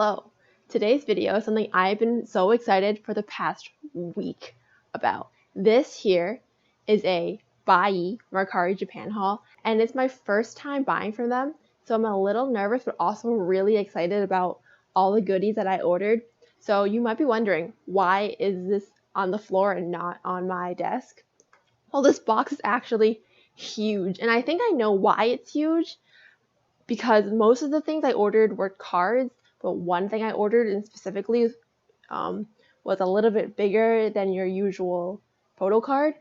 Hello. Today's video is something I've been so excited for the past week about. This here is a Buyee Mercari Japan haul, and it's my first time buying from them, so I'm a little nervous but also really excited about all the goodies that I ordered. So you might be wondering, why is this on the floor and not on my desk? Well, this box is actually huge, and I think I know why it's huge, because most of the things I ordered were cards, but one thing I ordered and specifically was a little bit bigger than your usual photo card.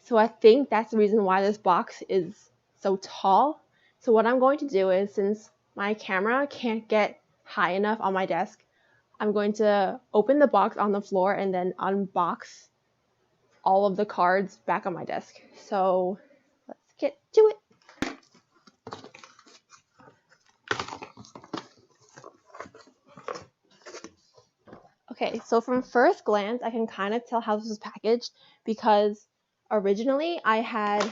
So I think that's the reason why this box is so tall. So what I'm going to do is, since my camera can't get high enough on my desk, I'm going to open the box on the floor and then unbox all of the cards back on my desk. So let's get to it. Okay, so from first glance, I can kind of tell how this was packaged, because originally I had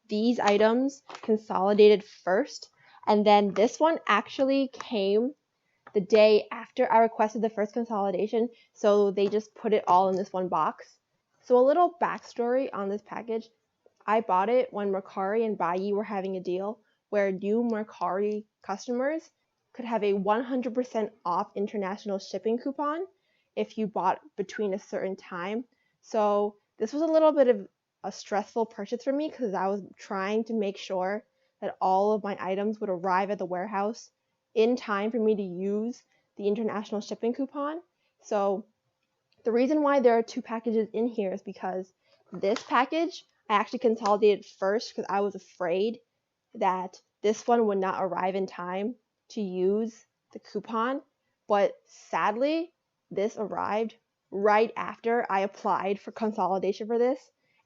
these items consolidated first, and then this one actually came the day after I requested the first consolidation, so they just put it all in this one box. So a little backstory on this package. I bought it when Mercari and Buyee were having a deal where new Mercari customers could have a 100% off international shipping coupon if you bought between a certain time. So this was a little bit of a stressful purchase for me, because I was trying to make sure that all of my items would arrive at the warehouse in time for me to use the international shipping coupon. So the reason why there are two packages in here is because this package I actually consolidated first, because I was afraid that this one would not arrive in time to use the coupon. But sadly, this arrived right after I applied for consolidation for this.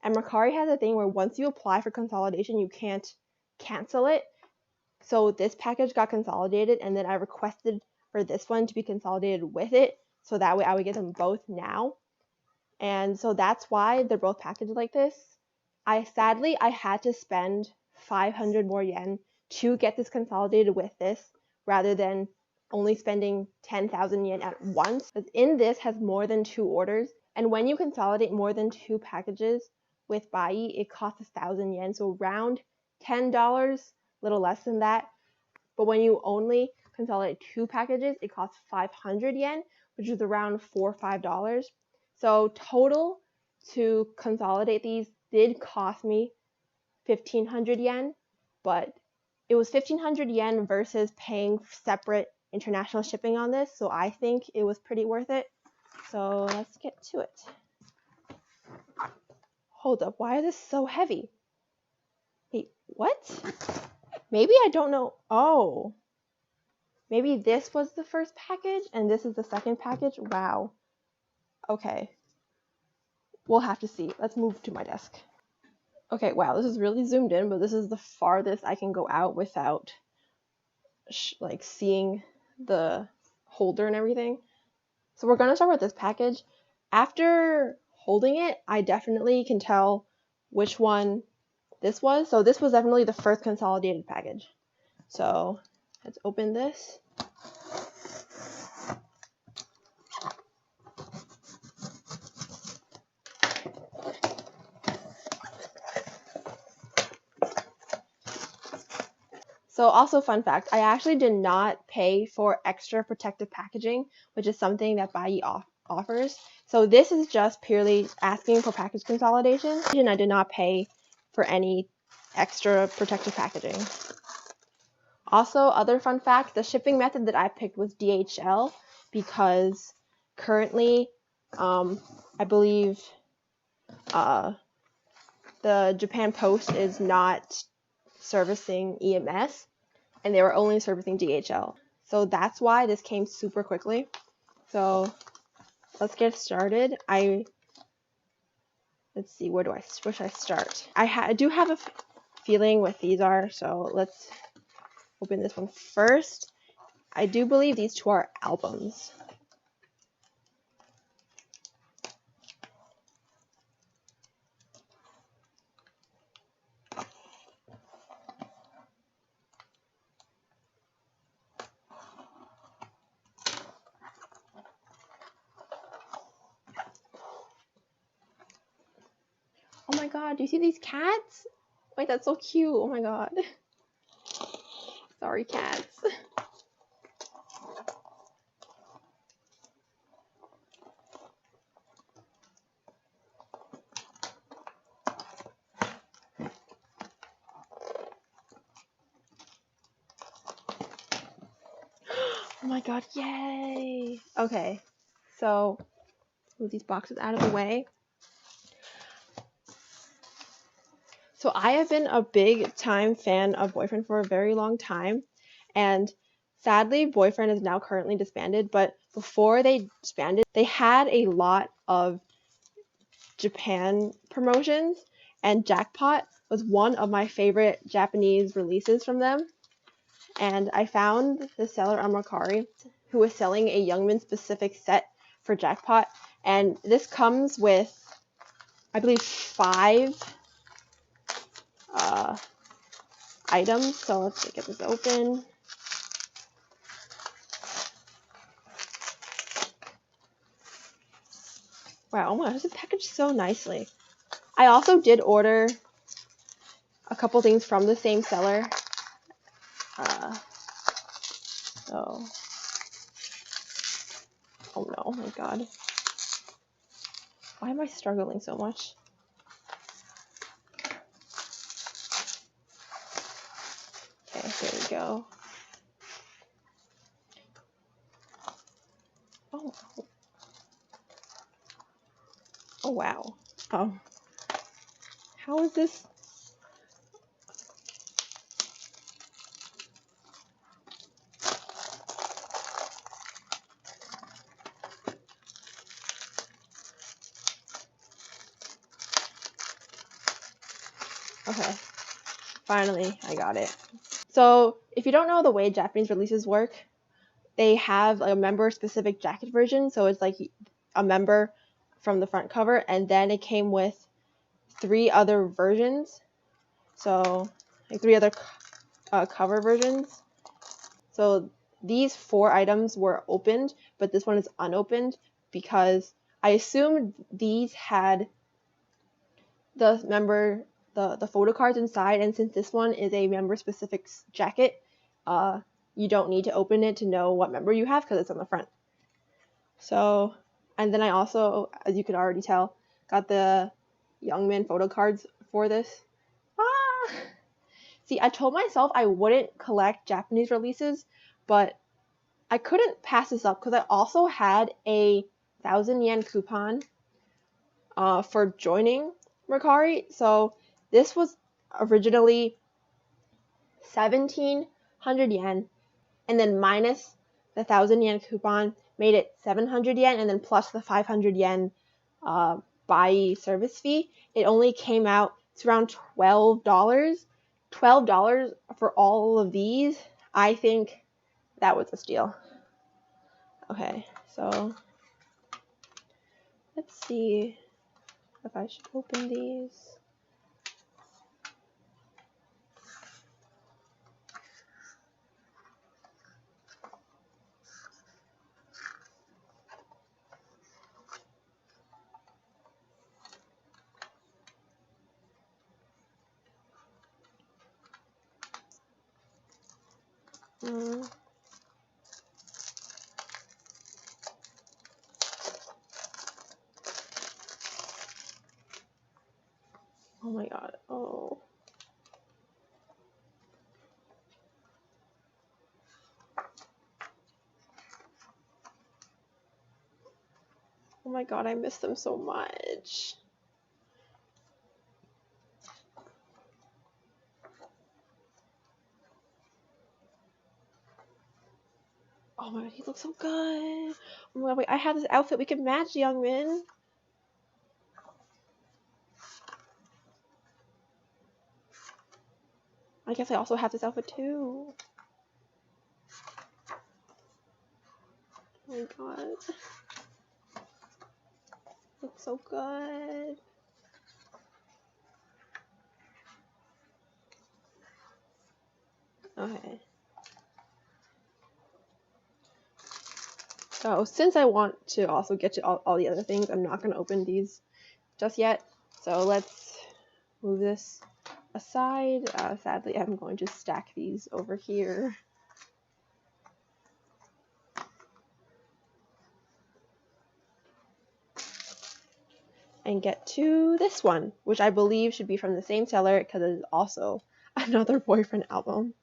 And Mercari has a thing where once you apply for consolidation, you can't cancel it. So this package got consolidated, and then I requested for this one to be consolidated with it, so that way I would get them both now. And so that's why they're both packaged like this. Sadly, I had to spend 500 more yen to get this consolidated with this, rather than only spending 10,000 yen at once. Because in this has more than 2 orders, and when you consolidate more than 2 packages with Buyee, it costs 1,000 yen, so around $10, a little less than that. But when you only consolidate 2 packages, it costs 500 yen, which is around $4 or $5. So total to consolidate these did cost me 1,500 yen, but it was 1,500 yen versus paying separate international shipping on this, so I think it was pretty worth it. So let's get to it. Hold up, why is this so heavy? Wait, what? Maybe I don't know. Oh, maybe this was the first package and this is the second package. Wow. Okay, we'll have to see. Let's move to my desk. Okay, wow, this is really zoomed in, but this is the farthest I can go out without like seeing the holder and everything. So we're gonna start with this package. After holding it, I definitely can tell which one this was. So this was definitely the first consolidated package. So let's open this. So also, fun fact, I actually did not pay for extra protective packaging, which is something that Buyee offers. So this is just purely asking for package consolidation, and I did not pay for any extra protective packaging. Also, other fun fact, the shipping method that I picked was DHL, because currently, I believe the Japan Post is not servicing EMS, and they were only servicing DHL. So that's why this came super quickly. So let's get started. Let's see, where should I start? I do have a feeling what these are, so let's open this one first. I do believe these two are albums. my god, do you see these cats? Wait, that's so cute. Oh my god. Sorry, cats. Oh my god, yay! Okay, so move these boxes out of the way. So I have been a big time fan of Boyfriend for a very long time, and sadly Boyfriend is now currently disbanded, but before they disbanded, they had a lot of Japan promotions, and Jackpot was one of my favorite Japanese releases from them. And I found the seller on Mercari who was selling a Youngman specific set for Jackpot, and this comes with, I believe, 5 items. So let's get this open. Wow, oh my gosh, this is packaged so nicely. I also did order a couple things from the same seller. So, oh no, oh my god. Why am I struggling so much? Okay, here we go. Oh, oh wow. Oh, how is this? Okay, finally I got it. So if you don't know the way Japanese releases work, they have a member specific jacket version. So it's like a member from the front cover, and then it came with 3 other versions. So like 3 other cover versions. So these 4 items were opened, but this one is unopened because I assumed these had the member, the photo cards inside, and since this one is a member specific jacket, you don't need to open it to know what member you have because it's on the front. So, and then I also, as you can already tell, got the Youngman photo cards for this. Ah! See, I told myself I wouldn't collect Japanese releases, but I couldn't pass this up because I also had a 1,000 yen coupon for joining Mercari. So this was originally 1,700 yen, and then minus the 1,000 yen coupon made it 700 yen, and then plus the 500 yen Buyee service fee, it only came out to around $12. $12 for all of these. I think that was a steal. Okay, so let's see if I should open these. Oh my god. Oh. Oh my god, I miss them so much. Oh my god, he looks so good. Oh my god, wait, I have this outfit we can match, Youngman. I guess I also have this outfit too. Oh my god. Looks so good. Okay. So since I want to also get to all the other things, I'm not going to open these just yet. So let's move this aside. Sadly, I'm going to stack these over here. And get to this one, which I believe should be from the same seller because it is also another boyfriend album.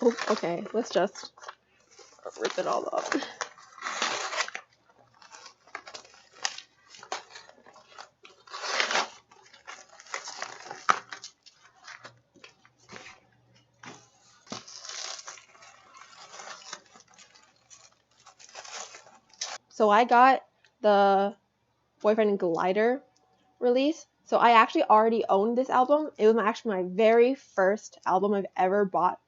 Oh, okay, let's just rip it all up. So I got the Boyfriend Glider release. So I actually already owned this album. It was actually my very first album I've ever bought.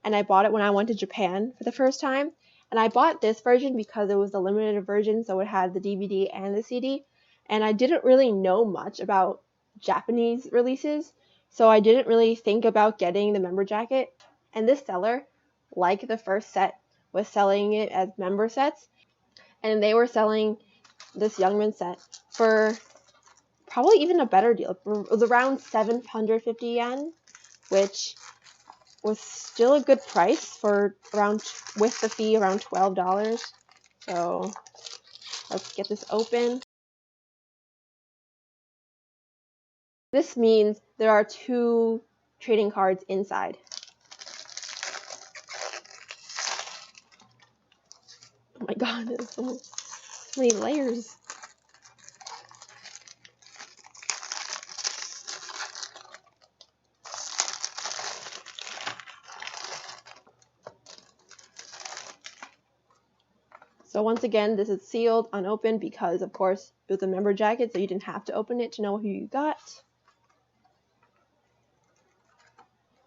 And I bought it when I went to Japan for the first time. And I bought this version because it was the limited version, so it had the DVD and the CD. And I didn't really know much about Japanese releases, so I didn't really think about getting the member jacket. And this seller, like the first set, was selling it as member sets. And they were selling this Youngman set for probably even a better deal. It was around 750 yen, which was still a good price for around, with the fee, around $12. So let's get this open. This means there are 2 trading cards inside. Oh my god, there's so many layers. So once again, this is sealed, unopened, because of course it was a member jacket, so you didn't have to open it to know who you got.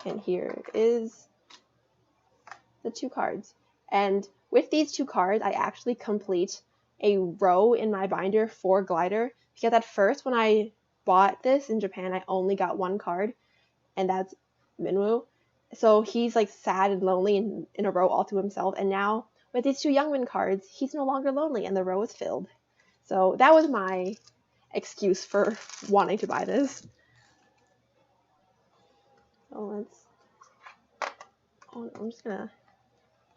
And here is the 2 cards. And with these 2 cards, I actually complete a row in my binder for Glider, because at first when I bought this in Japan, I only got 1 card, and that's Minwoo. So he's like sad and lonely in a row all to himself, and now with these 2 Youngman cards, he's no longer lonely and the row is filled. So that was my excuse for wanting to buy this. So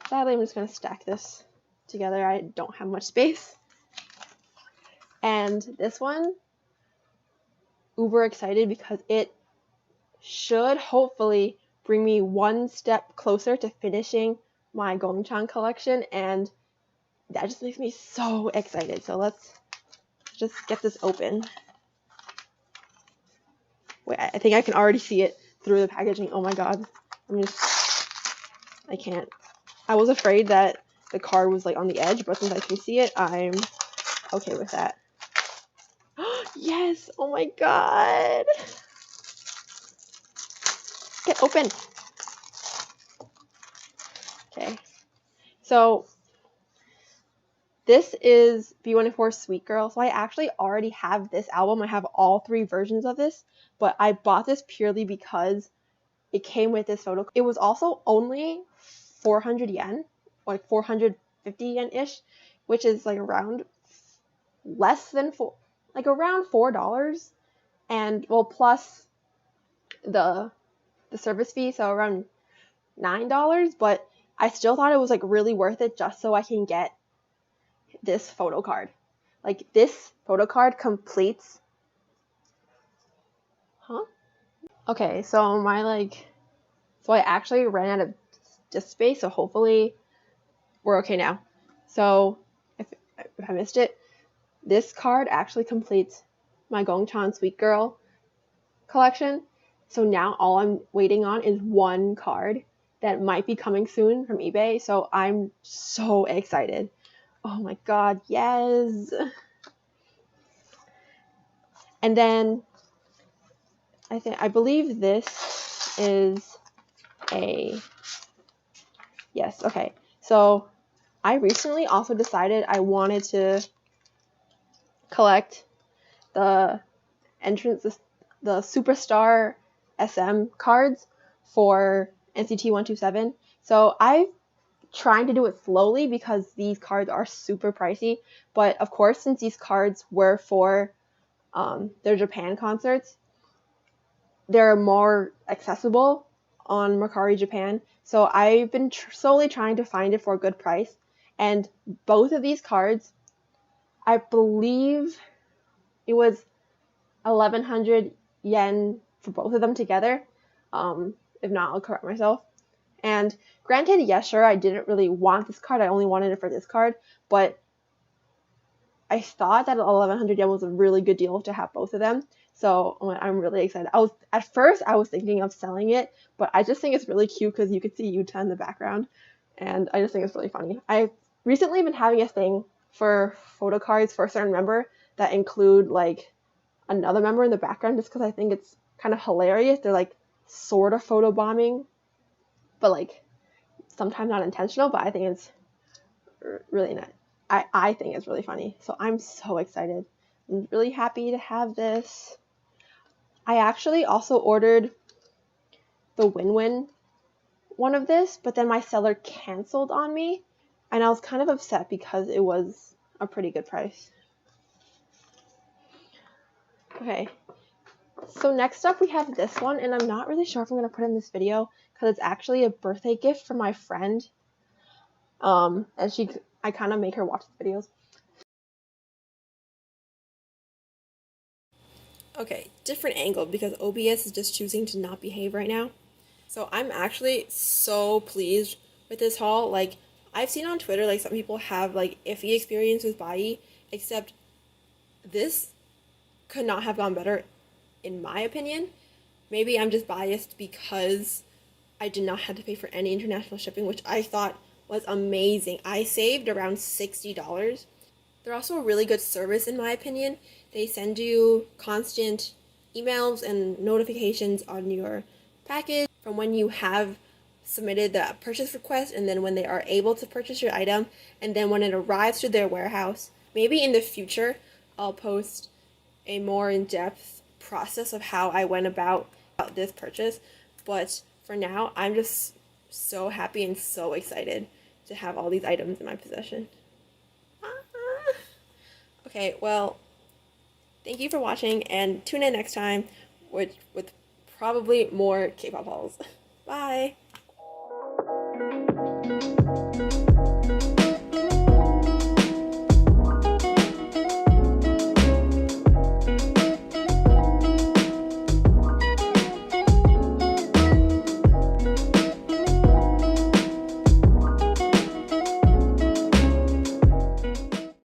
sadly I'm just gonna stack this together. I don't have much space. And this one, uber excited because it should hopefully bring me one step closer to finishing my Gongchan collection, and that just makes me so excited. So let's just get this open. Wait, I think I can already see it through the packaging. Oh my god. I can't. I was afraid that the card was like on the edge, but since I can see it, I'm okay with that. Yes! Oh my god! Get open! Okay. So this is B104 Sweet Girl. So I actually already have this album. I have all 3 versions of this, but I bought this purely because it came with this photo. It was also only 400 yen, like 450 yen-ish, which is like around less than around $4, and well, plus the service fee, so around $9. But I still thought it was like really worth it just so I can get this photo card. Like this photo card completes. Okay, so so I actually ran out of disk space, so hopefully we're okay now. So if I missed it, this card actually completes my Gongchan Sweet Girl collection. So now all I'm waiting on is 1 card that might be coming soon from eBay. So I'm so excited. Oh my god, yes. And then I believe this is yes, okay. So I recently also decided I wanted to collect the Superstar SM cards for NCT 127. So I've trying to do it slowly because these cards are super pricey. But of course, since these cards were for their Japan concerts, they're more accessible on Mercari Japan. So I've been slowly trying to find it for a good price. And both of these cards, I believe it was 1,100 yen for both of them together. If not, I'll correct myself. And granted, yes, sure, I didn't really want this card. I only wanted it for this card. But I thought that 1,100 yen was a really good deal to have both of them. So I'm really excited. At first I was thinking of selling it, but I just think it's really cute because you could see Utah in the background, and I just think it's really funny. I've recently been having a thing for photo cards for a certain member that include like another member in the background, just because I think it's kind of hilarious. They're like sort of photo bombing, but like sometimes not intentional. But I think it's really nice. I think it's really funny. So I'm so excited. I'm really happy to have this. I actually also ordered the win-win one of this, but then my seller canceled on me, and I was kind of upset because it was a pretty good price. Okay, so next up we have this one, and I'm not really sure if I'm going to put in this video because it's actually a birthday gift for my friend. And I kind of make her watch the videos. Okay, different angle because OBS is just choosing to not behave right now. So I'm actually so pleased with this haul. Like, I've seen on Twitter, like, some people have, like, iffy experience with Buyee, except this could not have gone better, in my opinion. Maybe I'm just biased because I did not have to pay for any international shipping, which I thought was amazing. I saved around $60. They're also a really good service, in my opinion. They send you constant emails and notifications on your package from when you have submitted the purchase request, and then when they are able to purchase your item, and then when it arrives to their warehouse. Maybe in the future I'll post a more in-depth process of how I went about this purchase, but for now I'm just so happy and so excited to have all these items in my possession. Okay, well, thank you for watching, and tune in next time with probably more K-pop hauls. Bye!